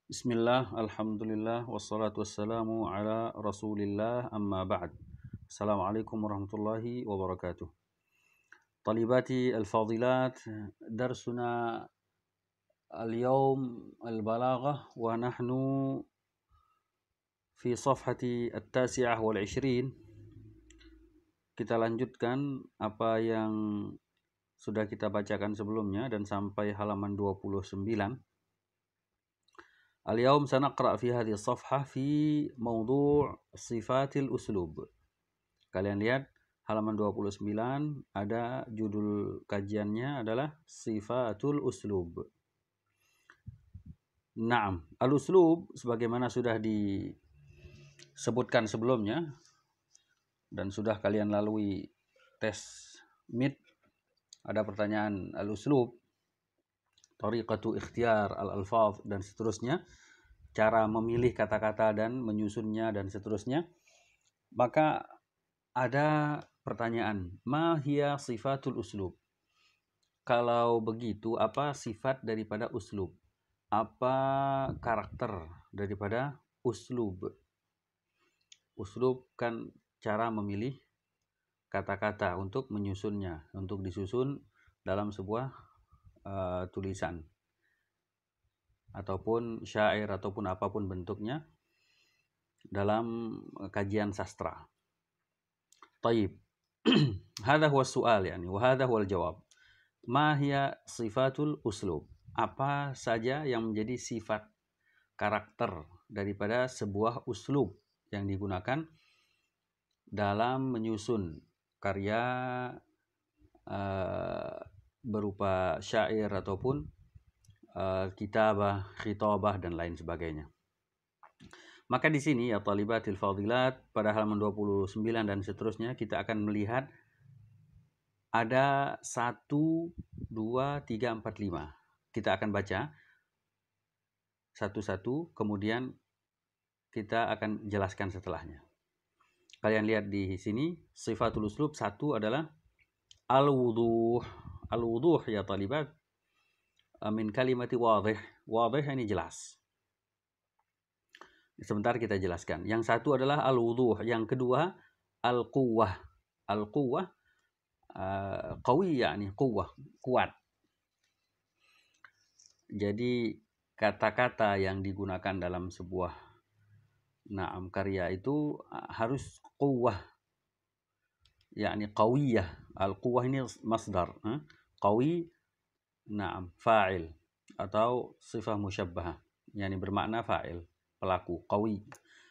Bismillah, alhamdulillah, wassalatu wassalamu ala rasulillah, amma ba'd. Assalamualaikum warahmatullahi wabarakatuh. Talibati al-fadilat, darsuna al-yawm al-balaghah wa nahnu fi safhati at-tasi'ah wal 20. Kita lanjutkan apa yang sudah kita bacakan sebelumnya dan sampai halaman 29. اليوم سنقرأ في هذه الصفحة في موضوع صفات الأسلوب. Kalian lihat halaman 29 ada judul kajiannya adalah Sifatul Uslub. Naam, al-uslub sebagaimana sudah disebutkan sebelumnya dan sudah kalian lalui tes MIT, ada pertanyaan al-uslub, tariqatu ikhtiyar al-alfaz dan seterusnya, cara memilih kata-kata dan menyusunnya dan seterusnya. Maka ada pertanyaan, ma hiya sifatul uslub? Kalau begitu, apa sifat daripada uslub? Apa karakter daripada uslub? Uslub kan cara memilih kata-kata untuk menyusunnya, untuk disusun dalam sebuah tulisan ataupun syair ataupun apapun bentuknya dalam kajian sastra. Taib. Hadha huwa su'al yani wa hadha huwa al-jawab. Ma hiya sifatul uslub? Apa saja yang menjadi sifat karakter daripada sebuah uslub yang digunakan dalam menyusun karya berupa syair ataupun kitabah, khitabah dan lain sebagainya. Maka di sini ya talibatil fadilat pada halaman 29 dan seterusnya kita akan melihat ada 1, 2, 3, 4, 5. Kita akan baca satu-satu, kemudian kita akan jelaskan setelahnya. Kalian lihat di sini sifatul uslub 1 adalah al-wuduh. Al-wuduh ya talibat min kalimati wadih. Wadih ini jelas. Sebentar kita jelaskan. Yang satu adalah al-wuduh, yang kedua al-quwwah. Al-quwwah qawi yani quwwah, kuat. Jadi kata-kata yang digunakan dalam sebuah karya itu harus quwwah. Yani qawiyah. Al-quwwah ini masdar. Qawi fa'il atau sifah musyabbahah. Yani bermakna fa'il, pelaku, qawi.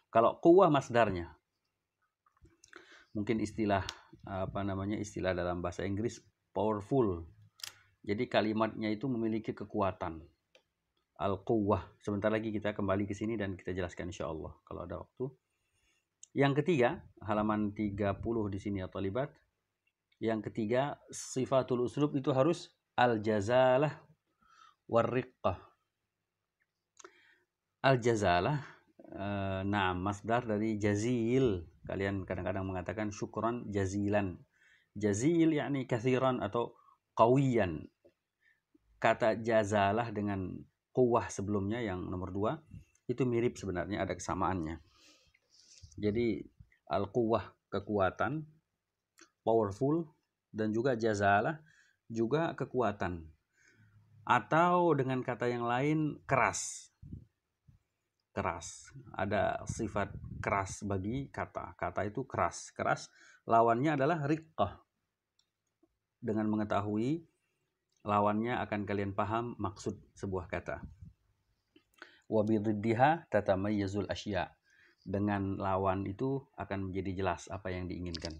Kalau quwwah masdarnya. Mungkin istilah istilah dalam bahasa Inggris powerful. Jadi kalimatnya itu memiliki kekuatan. Al-quwwah. Sebentar lagi kita kembali ke sini dan kita jelaskan insyaallah kalau ada waktu. Yang ketiga, halaman 30 di sini ya talibat. Yang ketiga, sifatul uslub itu harus al-jazalah war-riqqah. Al-jazalah masdar dari jazil. Kalian kadang-kadang mengatakan syukran jazilan. Jazil yakni kathiran atau qawiyan. Kata jazalah dengan quwwah sebelumnya yang nomor 2 itu mirip sebenarnya, ada kesamaannya. Jadi al-quwwah kekuatan, powerful, dan juga jazalah juga kekuatan. Atau dengan kata yang lain keras. Keras. Ada sifat keras bagi kata. Kata itu keras. Keras lawannya adalah riqqah. Dengan mengetahui lawannya akan kalian paham maksud sebuah kata. Wa bididdiha tatamayyazul asya. Dengan lawan itu akan menjadi jelas apa yang diinginkan.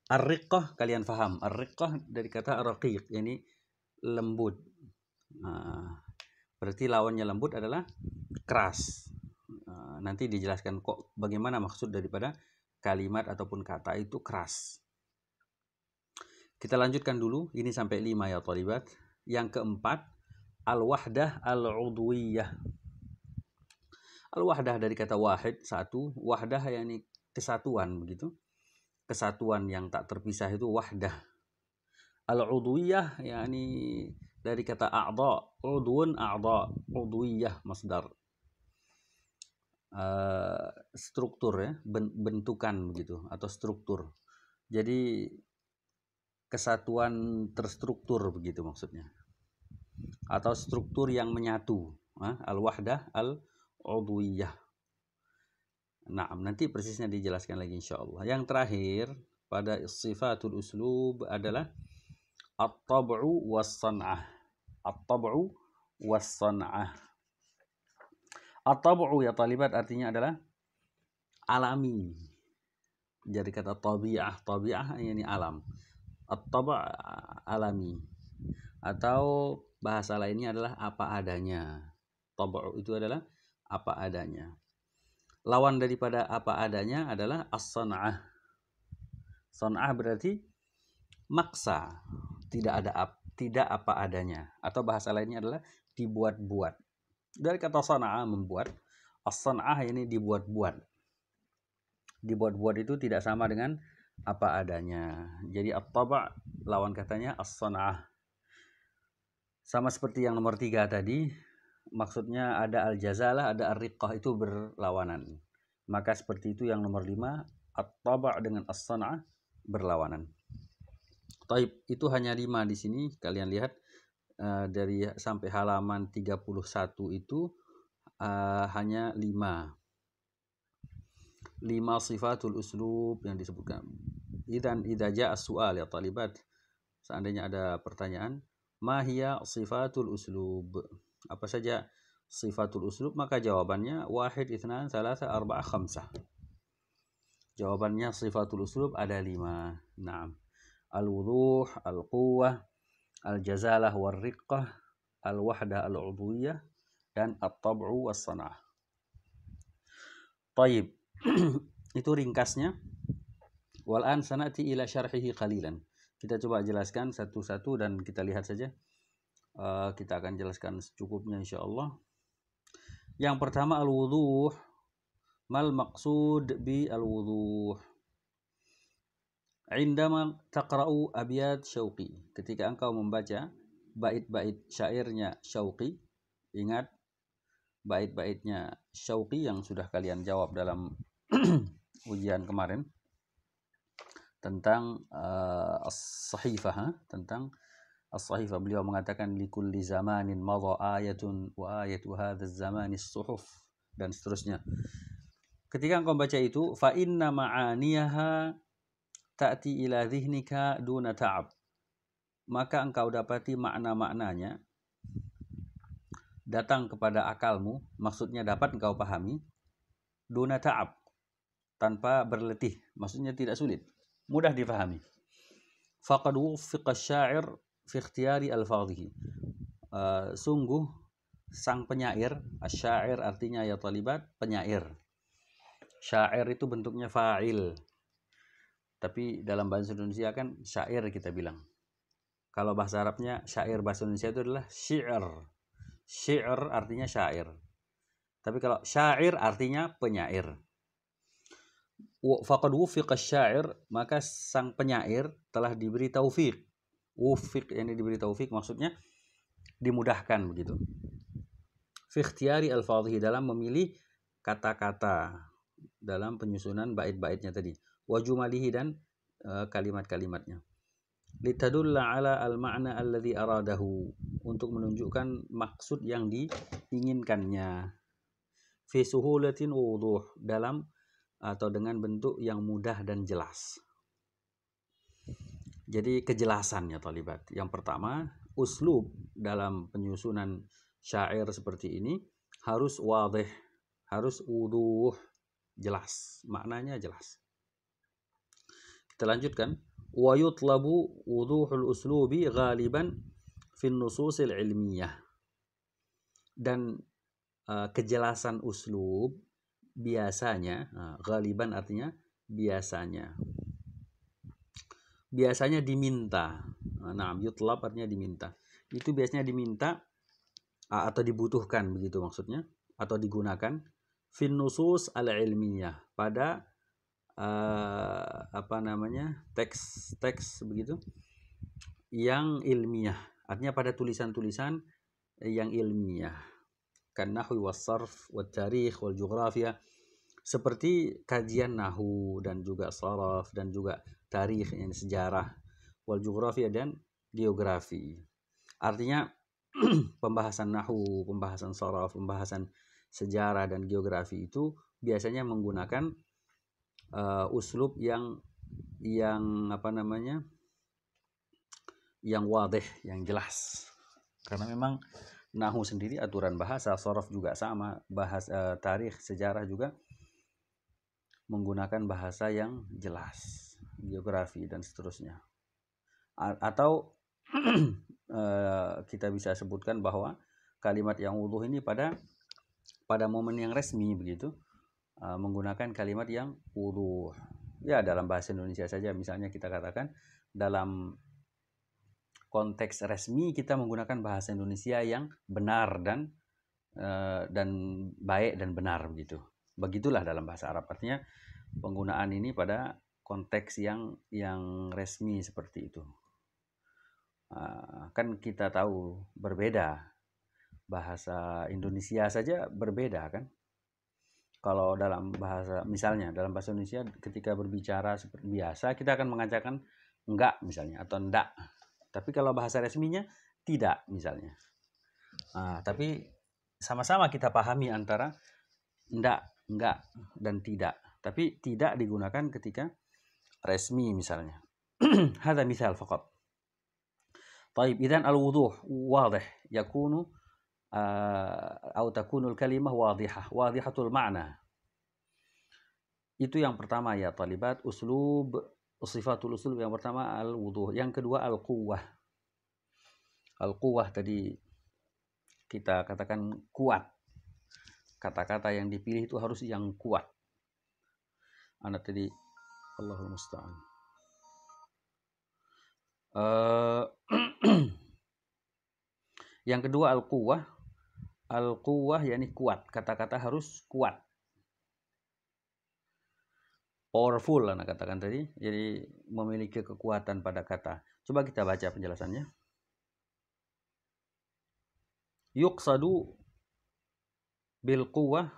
Ar-riqqah kalian paham. Ar-riqqah dari kata ar-raqiq, yani lembut. Berarti lawannya lembut adalah keras. Nanti dijelaskan kok bagaimana maksud daripada kalimat ataupun kata itu keras. Kita lanjutkan dulu, ini sampai 5 ya talibat. Yang keempat, al-wahdah al-udwiyah. Al-wahdah dari kata wahid, satu. Wahdah yakni kesatuan begitu. Kesatuan yang tak terpisah itu wahdah. Al-udwiyah yakni dari kata a'dha. Udwun a'dha. Udwiyah masdar. struktur ya, bentukan begitu atau struktur. Jadi kesatuan terstruktur begitu maksudnya. Atau struktur yang menyatu, al-wahdah al-udwiyah. Nah, nanti persisnya dijelaskan lagi insyaallah. Yang terakhir pada sifatul uslub adalah at-tab'u was-san'ah. At-tab'u was-san'ah. At-tab'u ya talibat artinya adalah alami. Jadi kata tabi'ah, tabi'ah ini alam. At-tab' alami. Atau bahasa lainnya adalah apa adanya. Tab'u itu adalah apa adanya. Lawan daripada apa adanya adalah as-san'ah. San'ah berarti maksa, tidak apa adanya, atau bahasa lainnya adalah dibuat-buat. Dari kata san'ah membuat, as-san'ah ini dibuat-buat. Dibuat-buat itu tidak sama dengan apa adanya. Jadi at-tab' lawan katanya as-san'ah. Sama seperti yang nomor 3 tadi, maksudnya ada al-jazalah, ada ar-riqqah, itu berlawanan. Maka seperti itu yang nomor 5, at-tab' dengan as-san'ah berlawanan. Taib, itu hanya 5 di sini. Kalian lihat dari sampai halaman 31 itu hanya 5 sifatul uslub yang disebutkan. Idza jaa as-su'al ya talibat, seandainya ada pertanyaan, ma hiya sifatul uslub? Apa saja sifatul uslub? Maka jawabannya 1, 2, 3, 4, 5. Jawabannya sifatul uslub ada 5. Naam. Al-wuduh, al-quwwah, al-jazalah war-riqqah, al-wahdah al-udwiyah, dan at-tab'u was-san'ah. Taib. Itu ringkasnya. Wal'an sanati ila syarhihi qalilan. Kita coba jelaskan satu-satu dan kita lihat saja. Kita akan jelaskan secukupnya insyaallah. Yang pertama al-wuduh. Mal maqsud bi al-wuduh? Indama taqra'u abyad Syauqi. Ketika engkau membaca bait-bait syairnya Syauqi, ingat bait-baitnya Syauqi yang sudah kalian jawab dalam ujian kemarin tentang as-sahifah, tentang as-sahifah. Beliau mengatakan likulli zamanin madha ayatun wa ayatu hadzal zamani as-suhuf, dan seterusnya. Ketika engkau baca itu, fa inna ma'aniyaha ta'ti ila dhihnika duna ta'ab. Maka engkau dapati makna-maknanya datang kepada akalmu, maksudnya dapat engkau pahami, duna ta'ab, tanpa berletih, maksudnya tidak sulit, mudah dipahami. Faqad wuffiqa asy-sya'ir fi ikhtiyari alfadhihi. Sungguh sang penyair, asy-sya'ir artinya ya talibat, penyair. Syair itu bentuknya fa'il. Tapi dalam bahasa Indonesia kan syair kita bilang. Kalau bahasa Arabnya syair, bahasa Indonesia itu adalah syi'r. Syi'r artinya syair. Tapi kalau syair artinya penyair. Faqad wuffiqa asy-sya'ir, maka sang penyair telah diberi taufik. Wuffiq yang diberi taufik maksudnya dimudahkan begitu. Fi ikhtiyari alfadhihi, dalam memilih kata-kata dalam penyusunan bait-baitnya tadi. Wa jumalihi, dan kalimat-kalimatnya. Litadulla ala al-ma'na alladhi aradahu, untuk menunjukkan maksud yang diinginkannya. Fi suhulatin wuduh, dalam atau dengan bentuk yang mudah dan jelas. Jadi kejelasan ya talibat. Yang pertama, uslub dalam penyusunan syair seperti ini harus wadih, harus wuduh, jelas, maknanya jelas. Kita lanjutkan. Wa yutlabu wuduhul uslubi ghaliban fi nususil ilmiyah. Dan kejelasan uslub biasanya, ghaliban artinya biasanya. Biasanya diminta. Nah, yutlab artinya diminta. Itu biasanya diminta atau dibutuhkan begitu maksudnya, atau digunakan fin nusus al-ilmiyah, pada teks-teks begitu yang ilmiah, artinya pada tulisan-tulisan yang ilmiah. kan nahwi was sarf wat tarikh wal jugrafia, seperti kajian nahu dan juga saraf dan juga tarikh, yang sejarah, wal jugrafia dan geografi. Artinya pembahasan nahu, pembahasan saraf, pembahasan sejarah dan geografi itu biasanya menggunakan uslub yang apa namanya, yang wadih, yang jelas. Karena memang nahu sendiri aturan bahasa, saraf juga sama, bahasa tarikh, sejarah juga menggunakan bahasa yang jelas, geografi dan seterusnya. Atau kita bisa sebutkan bahwa kalimat yang wuduh ini pada momen yang resmi begitu, menggunakan kalimat yang wuduh. Ya, dalam bahasa Indonesia saja misalnya kita katakan dalam konteks resmi kita menggunakan bahasa Indonesia yang benar dan baik dan benar begitu. Begitulah dalam bahasa Arab. Artinya penggunaan ini pada konteks yang resmi seperti itu. Kan kita tahu berbeda, bahasa Indonesia saja berbeda kan. Kalau dalam bahasa, misalnya dalam bahasa Indonesia ketika berbicara seperti biasa kita akan mengatakan enggak misalnya, atau enggak. Tapi kalau bahasa resminya tidak misalnya. Tapi sama-sama kita pahami antara enggak dan tidak. Tapi tidak digunakan ketika resmi misalnya. Hada misal faqat. طيب إذن الوضوح واضح يكون أو تكون الكلمة واضحة المعنى. Itu yang pertama ya talibat, uslub, sifatul uslub yang pertama al-wuduh. Yang kedua al-quwwah. Al-quwwah tadi kita katakan kuat. Kata-kata yang dipilih itu harus yang kuat. Anak tadi Allahul musta'an. Yang kedua al-quwwah. Al-quwwah yakni kuat. Kata-kata harus kuat. Powerful anak katakan tadi. Jadi memiliki kekuatan pada kata. Coba kita baca penjelasannya. Yuqsadu bil quwwah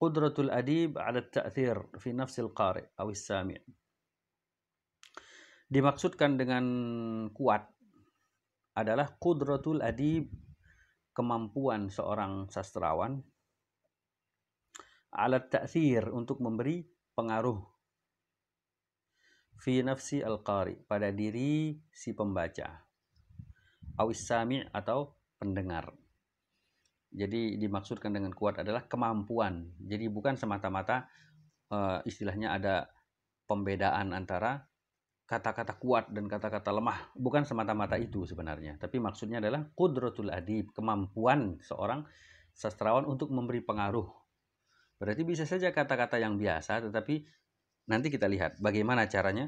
qudratul adib 'ala at-ta'thir fi nafsil qari' aw as-sami'. Dimaksudkan dengan kuat adalah qudratul adib, kemampuan seorang sastrawan, 'ala at-ta'thir, untuk memberi pengaruh, fi nafsi al-qari, pada diri si pembaca, aw as-sami', atau pendengar. Jadi dimaksudkan dengan kuat adalah kemampuan. Jadi bukan semata-mata istilahnya ada pembedaan antara kata-kata kuat dan kata-kata lemah. Bukan semata-mata itu sebenarnya. Tapi maksudnya adalah qudratul adib, kemampuan seorang sastrawan untuk memberi pengaruh. Berarti bisa saja kata-kata yang biasa, tetapi nanti kita lihat bagaimana caranya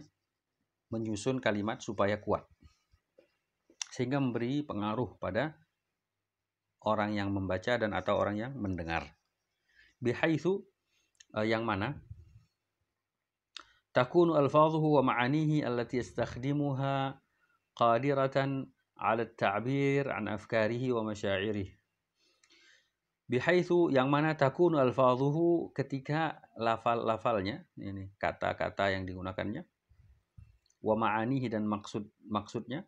menyusun kalimat supaya kuat. Sehingga memberi pengaruh pada orang yang membaca dan atau orang yang mendengar. Bihaitsu, yang mana takunu alfadhuhu wa ma'anihi allati yastakhdimuha qadiratan 'ala at-ta'bir 'an afkarihi wa masyairihi. Bihaitsu, yang mana takunu alfadhuhu, ketika lafal-lafalnya, ini kata-kata yang digunakannya, wa ma'anihi, dan maksudnya,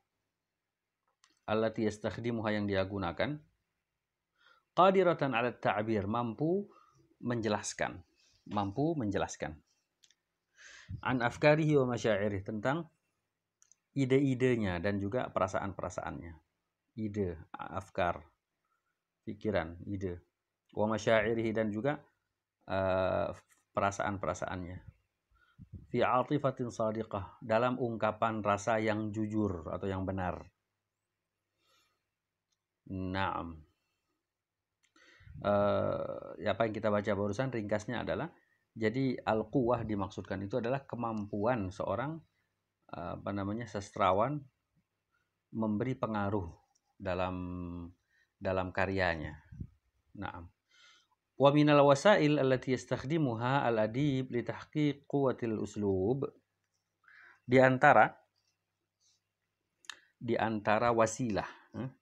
allati yastakhdimuha, yang dia gunakan, qadiratan 'ala at-ta'bir, mampu menjelaskan, an afkarihi wa masyairih, tentang ide-idenya dan juga perasaan-perasaannya. Ide, afkar, pikiran, ide. Wa masyairih, dan juga perasaan-perasaannya. Fi 'atifatin shadiqah, dalam ungkapan rasa yang jujur atau yang benar. Naam. Apa yang kita baca barusan ringkasnya adalah, jadi al-quwwah dimaksudkan itu adalah kemampuan seorang sastrawan memberi pengaruh dalam karyanya. Naam. Wa minal wasail allati yastakhdimuha al-adib li tahqiq quwwatil uslub. Di antara wasilah,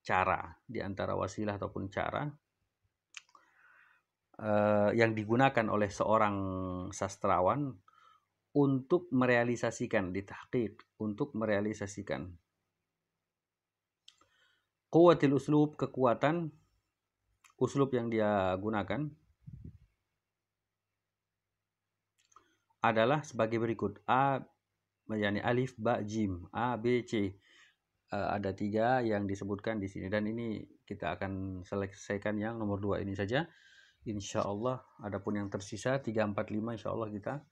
cara, di antara wasilah ataupun cara yang digunakan oleh seorang sastrawan untuk merealisasikan ditahqiq, untuk merealisasikan quwwatil uslub, kekuatan uslub yang dia gunakan adalah sebagai berikut. Yani alif, ba, jim. A, B, C. Ada 3 yang disebutkan di sini. Dan ini kita akan selesaikan yang nomor 2 ini saja. Insya Allah. Adapun yang tersisa 3, 4, 5 insya Allah kita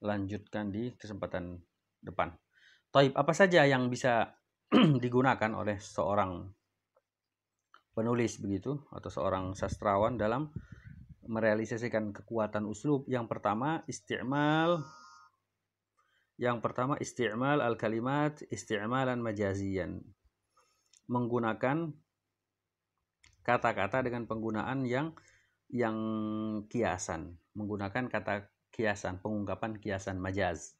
lanjutkan di kesempatan depan. Taib, apa saja yang bisa digunakan oleh seorang penulis begitu atau seorang sastrawan dalam merealisasikan kekuatan uslub? Yang pertama isti'mal al-kalimat isti'malan majaziyan. Menggunakan kata-kata dengan penggunaan yang kiasan, menggunakan kata kiasan, pengungkapan kiasan majaz.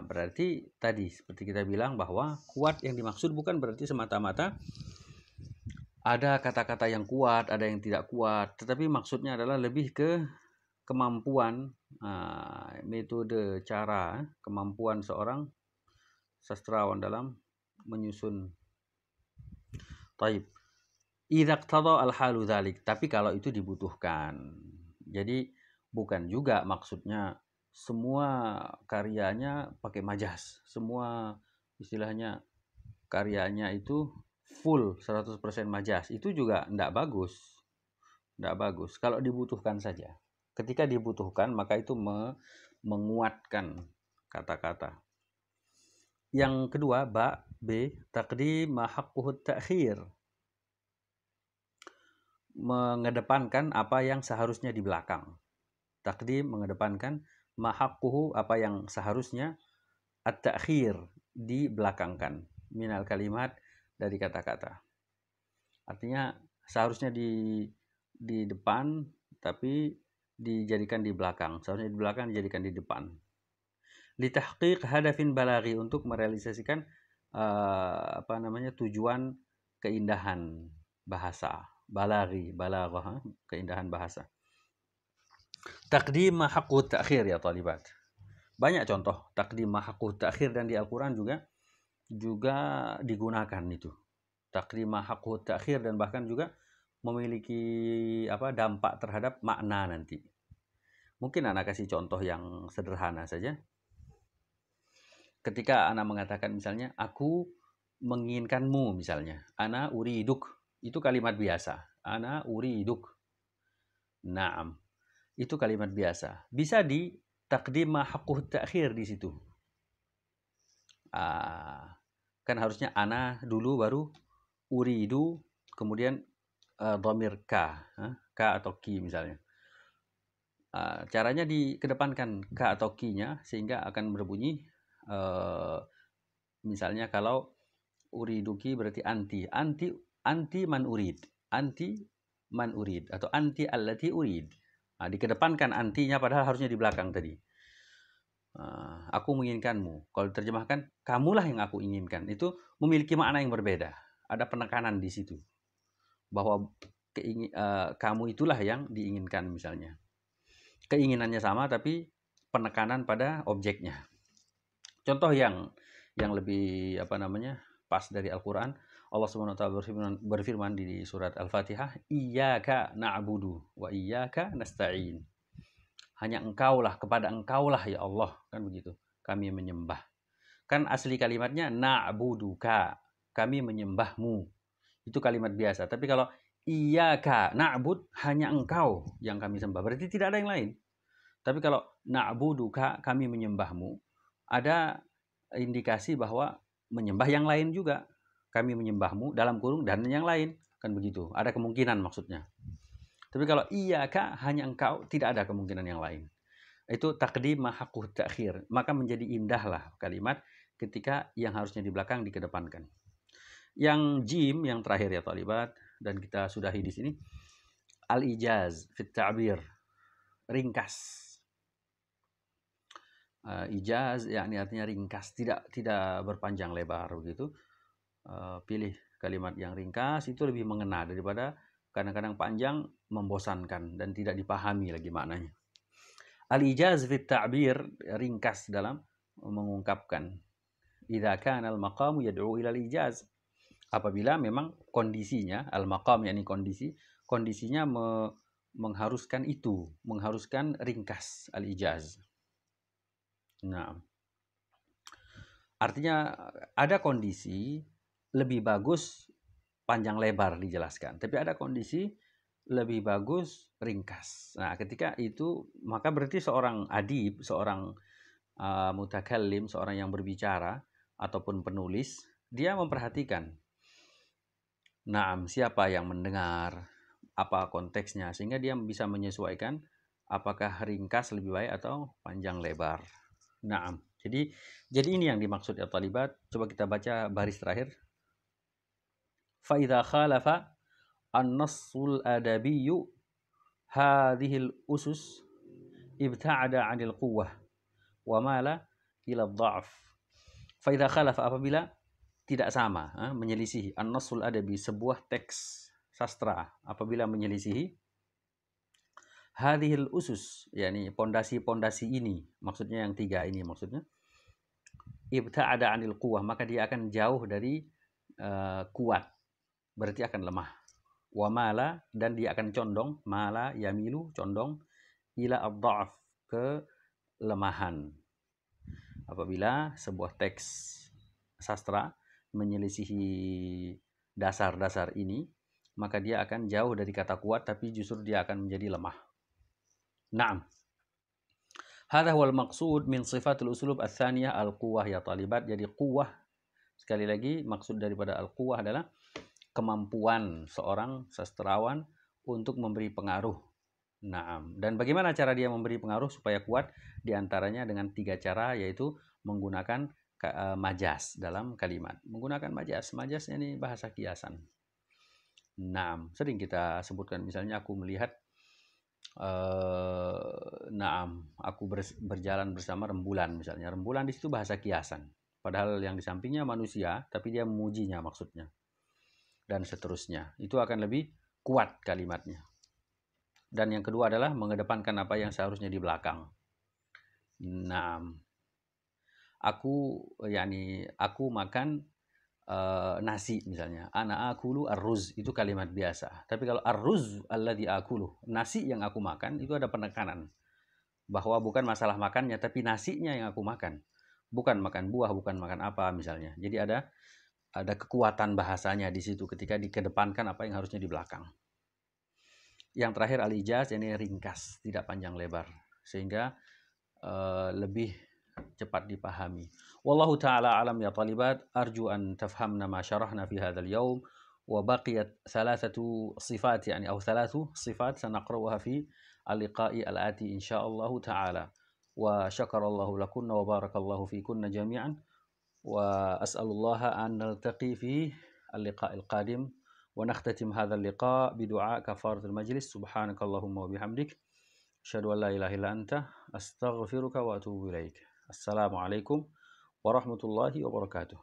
Berarti tadi seperti kita bilang bahwa kuat yang dimaksud bukan berarti semata-mata ada kata-kata yang kuat, ada yang tidak kuat, tetapi maksudnya adalah lebih ke kemampuan, metode, cara, kemampuan seorang sastrawan dalam menyusun. Taib. Idza iqtada al-halu dzalik, tapi kalau itu dibutuhkan. Jadi bukan juga maksudnya semua karyanya pakai majaz, semua istilahnya karyanya itu full 100% majaz. Itu juga enggak bagus. Enggak bagus kalau dibutuhkan saja. Ketika dibutuhkan maka itu menguatkan kata-kata. Yang kedua, B, taqdim ma haqquhu ta'khir. Mengedepankan apa yang seharusnya di belakang. Taqdim mengedepankan ma haqquhu, apa yang seharusnya at-ta'khir, dibelakangkan, minal kalimat, dari kata-kata. Artinya seharusnya di depan tapi dijadikan di belakang. Seharusnya di belakang dijadikan di depan. Litahqiq hadafin balaghi, untuk merealisasikan tujuan keindahan bahasa. Balaghah, keindahan bahasa. Taqdim ma haqqu ta'khir ya talibat. Banyak contoh taqdim ma haqqu ta'khir, dan di Al-Qur'an juga digunakan itu. Taqdim ma haqqu ta'khir, dan bahkan juga memiliki dampak terhadap makna nanti. Mungkin anak kasih contoh yang sederhana saja. Ketika anak mengatakan misalnya aku menginginkanmu, misalnya ana uriduk, itu kalimat biasa. Ana uriduk. Naam. Itu kalimat biasa. Bisa di taqdim ma haqquh ta'khir di situ. Kan harusnya ana dulu baru uridu, kemudian dhamir ka atau ki misalnya. Caranya dikedepankan ka atau ki-nya sehingga akan berbunyi misalnya kalau uriduki berarti anti man urid, atau anti allati urid. Dikedepankan antinya padahal harusnya di belakang tadi. Aku menginginkanmu. Kalau diterjemahkan kamulah yang aku inginkan, itu memiliki makna yang berbeda. Ada penekanan di situ bahwa kamu itulah yang diinginkan misalnya. Keinginannya sama tapi penekanan pada objeknya. Contoh yang lebih pas dari Al-Qur'an, Allah Subhanahu wa taala berfirman di surat Al-Fatihah, iyyaka na'budu wa iyyaka nasta'in. Hanya engkaulah, kepada engkaulah ya Allah, kan begitu, kami menyembah. Kan asli kalimatnya na'buduka, kami menyembahmu. Itu kalimat biasa. Tapi kalau iyyaka na'bud, hanya engkau yang kami sembah, berarti tidak ada yang lain. Tapi kalau na'buduka, kami menyembahmu, ada indikasi bahwa menyembah yang lain juga. Kami menyembahmu dalam kurung dan yang lain, kan begitu. Ada kemungkinan maksudnya. Tapi kalau iyyaka, hanya engkau, tidak ada kemungkinan yang lain. Itu taqdim ma haqquh ta'khir. Maka menjadi indahlah kalimat ketika yang harusnya di belakang dikedepankan. Yang jim, yang terakhir ya talibat, dan kita sudahi di sini. Al-ijaz fit ta'bir, ringkas. Ijaz yakni artinya ringkas, tidak berpanjang lebar begitu. Pilih kalimat yang ringkas, itu lebih mengena daripada kadang-kadang panjang, membosankan dan tidak dipahami lagi maknanya. Al-ijaz fi ta'bir, ringkas dalam mengungkapkan. Idza kana al-maqamu yad'u ila al-ijaz. Apabila memang kondisinya, al-maqam yakni kondisinya mengharuskan itu, mengharuskan ringkas, al-ijaz. Nah, artinya ada kondisi lebih bagus panjang lebar dijelaskan, tapi ada kondisi lebih bagus ringkas. Nah, ketika itu maka berarti seorang adib, seorang mutakallim, seorang yang berbicara ataupun penulis, dia memperhatikan siapa yang mendengar, apa konteksnya, sehingga dia bisa menyesuaikan apakah ringkas lebih baik atau panjang lebar. Naam. Jadi ini yang dimaksud ya talibat. Coba kita baca baris terakhir. Fa idza khalafa an-nassul adabiyyu hadhil usus ibta'ada 'anil quwwah wa mala ila dha'f. Fa idza khalafa, apabila tidak sama, menyelisihi an-nassul adabi, sebuah teks sastra, apabila menyelisihi hadhil usus, yakni pondasi-pondasi ini, maksudnya yang tiga ini maksudnya, ibta'ada 'anil quwwah, maka dia akan jauh dari kuat, berarti akan lemah. Wa mala, dan dia akan condong, mala yamilu, condong, ila ad-dha'f, ke lemahan. Apabila sebuah teks sastra menyelisihi dasar-dasar ini, maka dia akan jauh dari kata kuat, tapi justru dia akan menjadi lemah. Naam. Hadha huwal maqsud min sifatul usulub ats-tsaniyah al-quwwah ya talibat. Jadi quwwah, sekali lagi maksud daripada al-quwwah adalah kemampuan seorang sastrawan untuk memberi pengaruh. Naam. Dan bagaimana cara dia memberi pengaruh supaya kuat? Di antaranya dengan 3 cara, yaitu menggunakan majas dalam kalimat. Menggunakan majas. Majas ini bahasa kiasan. Naam. Sering kita sebutkan, misalnya aku melihat aku berjalan bersama rembulan misalnya. Rembulan di situ bahasa kiasan. Padahal yang di sampingnya manusia, tapi dia memujinya maksudnya. Dan seterusnya. Itu akan lebih kuat kalimatnya. Dan yang kedua adalah mengedepankan apa yang seharusnya di belakang. Nah, aku makan nasi misalnya. Ana akulu ar-ruz, itu kalimat biasa. Tapi kalau ar-ruz alladzi akulu, nasi yang aku makan, itu ada penekanan. Bahwa bukan masalah makannya, tapi nasinya yang aku makan. Bukan makan buah, bukan makan apa misalnya. Jadi ada kekuatan bahasanya di situ ketika dikedepankan apa yang harusnya di belakang. Yang terakhir al-ijaz, ini ringkas, tidak panjang lebar, sehingga lebih cepat dipahami. Wallahu ta'ala alam ya talibat. Arju an tafhamna ma syarahna fi hadzal yawm, wa baqiyat thalathatu sifat, yani atau thalathu sifat sanaqra'uha fi al-liqa'i al-ati insyaallah ta'ala. Wa syakarallahu lakunna wa barakallahu fikunna jami'an, wa as'alullaha an naltaqi fi al-liqa'il qadim. ونختتم هذا اللقاء بدعاء كفارة المجلس. سبحانك اللهم وبحمدك أشهد أن لا إله إلا أنت أستغفرك وأتوب إليك. السلام عليكم ورحمة الله وبركاته.